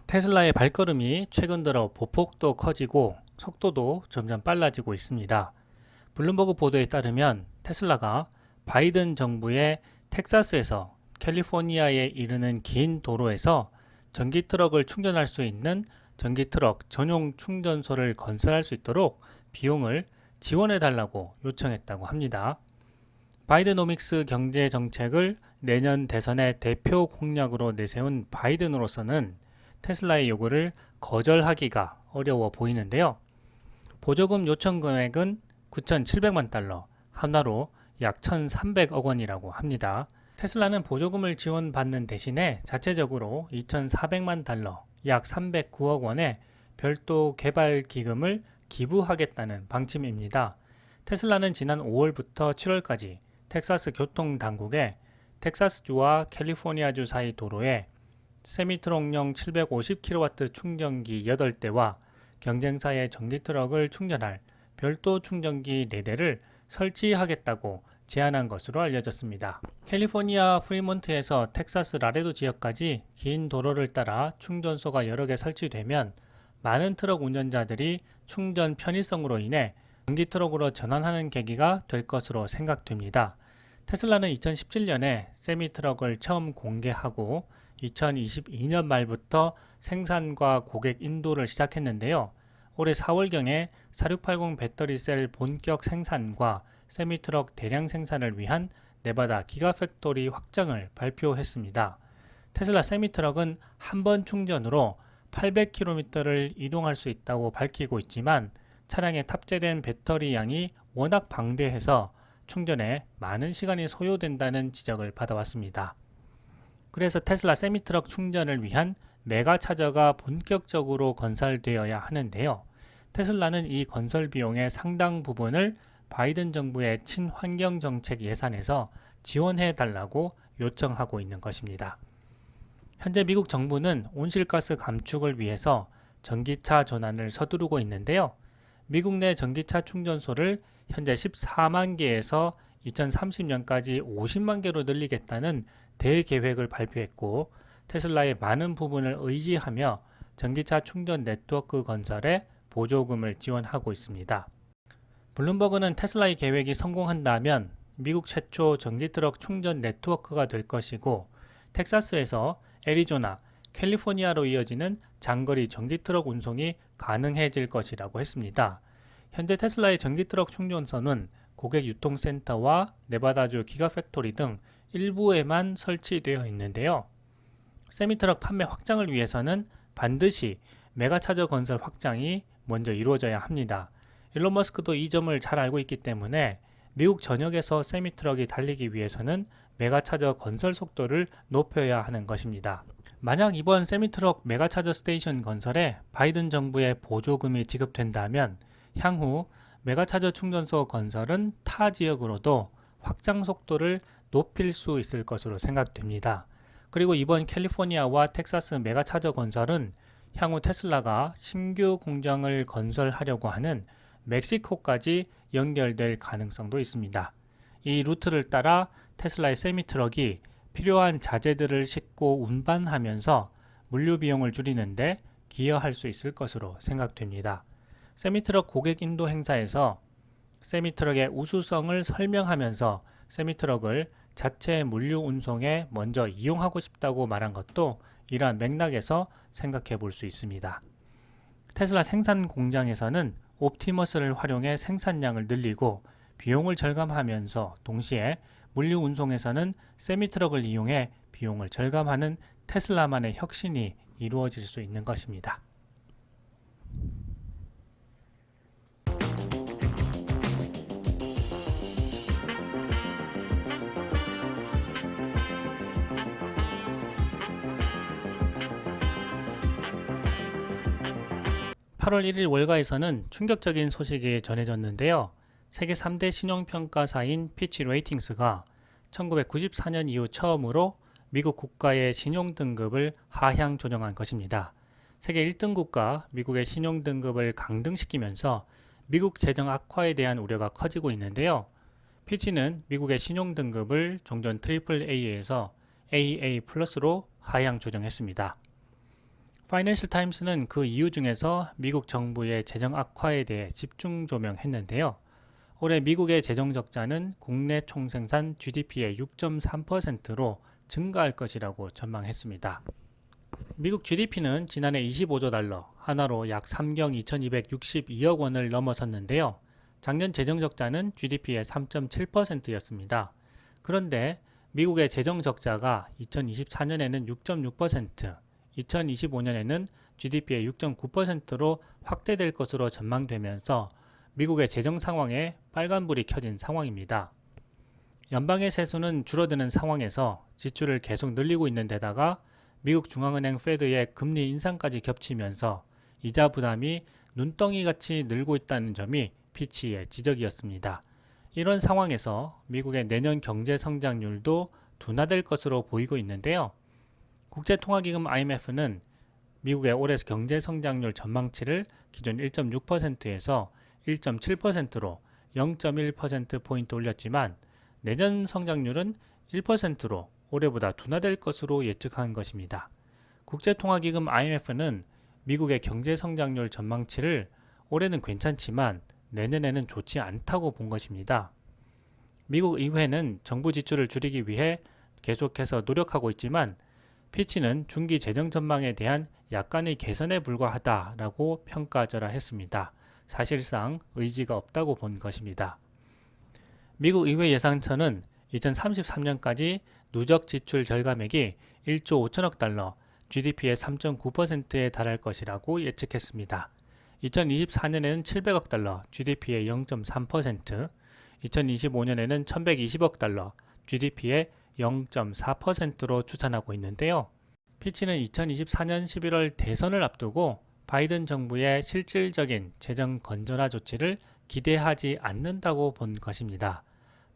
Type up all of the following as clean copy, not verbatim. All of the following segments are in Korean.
테슬라의 발걸음이 최근 들어 보폭도 커지고 속도도 점점 빨라지고 있습니다. 블룸버그 보도에 따르면 테슬라가 바이든 정부의 텍사스에서 캘리포니아에 이르는 긴 도로에서 전기 트럭을 충전할 수 있는 전기 트럭 전용 충전소를 건설할 수 있도록 비용을 지원해 달라고 요청했다고 합니다. 바이드노믹스 경제 정책을 내년 대선의 대표 공약으로 내세운 바이든으로서는 테슬라의 요구를 거절하기가 어려워 보이는데요. 보조금 요청 금액은 9,700만 달러, 한화로 약 1,300억 원이라고 합니다. 테슬라는 보조금을 지원받는 대신에 자체적으로 2,400만 달러, 약 309억 원의 별도 개발 기금을 기부하겠다는 방침입니다. 테슬라는 지난 5월부터 7월까지 텍사스 교통 당국에 텍사스주와 캘리포니아주 사이 도로에 세미트럭용 750kW 충전기 8대와 경쟁사의 전기트럭을 충전할 별도 충전기 4대를 설치하겠다고 제안한 것으로 알려졌습니다. 캘리포니아 프리몬트에서 텍사스 라레도 지역까지 긴 도로를 따라 충전소가 여러 개 설치되면 많은 트럭 운전자들이 충전 편의성으로 인해 전기트럭으로 전환하는 계기가 될 것으로 생각됩니다. 테슬라는 2017년에 세미트럭을 처음 공개하고 2022년 말부터 생산과 고객 인도를 시작했는데요. 올해 4월경에 4680 배터리셀 본격 생산과 세미트럭 대량 생산을 위한 네바다 기가팩토리 확장을 발표했습니다. 테슬라 세미트럭은 한 번 충전으로 800km를 이동할 수 있다고 밝히고 있지만 차량에 탑재된 배터리 양이 워낙 방대해서 충전에 많은 시간이 소요된다는 지적을 받아왔습니다. 그래서 테슬라 세미트럭 충전을 위한 메가차저가 본격적으로 건설되어야 하는데요. 테슬라는 이 건설 비용의 상당 부분을 바이든 정부의 친환경 정책 예산에서 지원해 달라고 요청하고 있는 것입니다. 현재 미국 정부는 온실가스 감축을 위해서 전기차 전환을 서두르고 있는데요. 미국 내 전기차 충전소를 현재 14만 개에서 2030년까지 50만 개로 늘리겠다는 대계획을 발표했고 테슬라의 많은 부분을 의지하며 전기차 충전 네트워크 건설에 보조금을 지원하고 있습니다. 블룸버그는 테슬라의 계획이 성공한다면 미국 최초 전기트럭 충전 네트워크가 될 것이고 텍사스에서 애리조나, 캘리포니아로 이어지는 장거리 전기트럭 운송이 가능해질 것이라고 했습니다. 현재 테슬라의 전기트럭 충전소는 고객 유통센터와 네바다주 기가팩토리 등 일부에만 설치되어 있는데요. 세미트럭 판매 확장을 위해서는 반드시 메가차저 건설 확장이 먼저 이루어져야 합니다. 일론 머스크도 이 점을 잘 알고 있기 때문에 미국 전역에서 세미트럭이 달리기 위해서는 메가차저 건설 속도를 높여야 하는 것입니다. 만약 이번 세미트럭 메가차저 스테이션 건설에 바이든 정부의 보조금이 지급된다면 향후 메가차저 충전소 건설은 타 지역으로도 확장 속도를 높일 수 있을 것으로 생각됩니다. 그리고 이번 캘리포니아와 텍사스 메가차저 건설은 향후 테슬라가 신규 공장을 건설하려고 하는 멕시코까지 연결될 가능성도 있습니다. 이 루트를 따라 테슬라의 세미트럭이 필요한 자재들을 싣고 운반하면서 물류 비용을 줄이는데 기여할 수 있을 것으로 생각됩니다. 세미트럭 고객 인도 행사에서 세미트럭의 우수성을 설명하면서 세미트럭을 자체 물류 운송에 먼저 이용하고 싶다고 말한 것도 이러한 맥락에서 생각해 볼 수 있습니다. 테슬라 생산 공장에서는 옵티머스를 활용해 생산량을 늘리고 비용을 절감하면서 동시에 물류 운송에서는 세미트럭을 이용해 비용을 절감하는 테슬라만의 혁신이 이루어질 수 있는 것입니다. 8월 1일 월가에서는 충격적인 소식이 전해졌는데요. 세계 3대 신용평가사인 피치 레이팅스가 1994년 이후 처음으로 미국 국가의 신용등급을 하향 조정한 것입니다. 세계 1등 국가 미국의 신용등급을 강등시키면서 미국 재정 악화에 대한 우려가 커지고 있는데요. 피치는 미국의 신용등급을 종전 AAA에서 AA+로 하향 조정했습니다. 파이낸셜 타임스는 그 이유 중에서 미국 정부의 재정 악화에 대해 집중 조명했는데요. 올해 미국의 재정 적자는 국내 총생산 GDP의 6.3%로 증가할 것이라고 전망했습니다. 미국 GDP는 지난해 25조 달러, 하나로 약 3경 2262억 원을 넘어섰는데요. 작년 재정 적자는 GDP의 3.7%였습니다. 그런데 미국의 재정 적자가 2024년에는 6.6%, 2025년에는 GDP의 6.9%로 확대될 것으로 전망되면서 미국의 재정 상황에 빨간불이 켜진 상황입니다. 연방의 세수는 줄어드는 상황에서 지출을 계속 늘리고 있는 데다가 미국 중앙은행 페드의 금리 인상까지 겹치면서 이자 부담이 눈덩이같이 늘고 있다는 점이 피치의 지적이었습니다. 이런 상황에서 미국의 내년 경제 성장률도 둔화될 것으로 보이고 있는데요. 국제통화기금 IMF는 미국의 올해 경제 성장률 전망치를 기존 1.6%에서 1.7%로 0.1%포인트 올렸지만 내년 성장률은 1%로 올해보다 둔화될 것으로 예측한 것입니다. 국제통화기금 IMF는 미국의 경제 성장률 전망치를 올해는 괜찮지만 내년에는 좋지 않다고 본 것입니다. 미국 의회는 정부 지출을 줄이기 위해 계속해서 노력하고 있지만 피치는 중기 재정 전망에 대한 약간의 개선에 불과하다라고 평가절하했습니다. 사실상 의지가 없다고 본 것입니다. 미국 의회 예산처는 2033년까지 누적 지출 절감액이 1조 5천억 달러, GDP의 3.9%에 달할 것이라고 예측했습니다. 2024년에는 700억 달러, GDP의 0.3%, 2025년에는 1120억 달러, GDP의 0.4%로 추산하고 있는데요. 피치는 2024년 11월 대선을 앞두고 바이든 정부의 실질적인 재정 건전화 조치를 기대하지 않는다고 본 것입니다.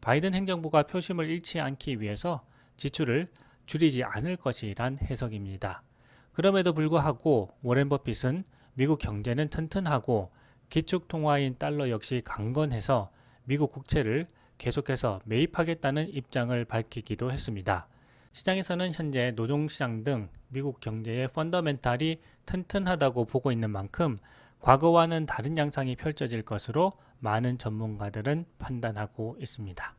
바이든 행정부가 표심을 잃지 않기 위해서 지출을 줄이지 않을 것이란 해석입니다. 그럼에도 불구하고 워렌 버핏은 미국 경제는 튼튼하고 기축통화인 달러 역시 강건해서 미국 국채를 계속해서 매입하겠다는 입장을 밝히기도 했습니다. 시장에서는 현재 노동시장 등 미국 경제의 펀더멘탈이 튼튼하다고 보고 있는 만큼 과거와는 다른 양상이 펼쳐질 것으로 많은 전문가들은 판단하고 있습니다.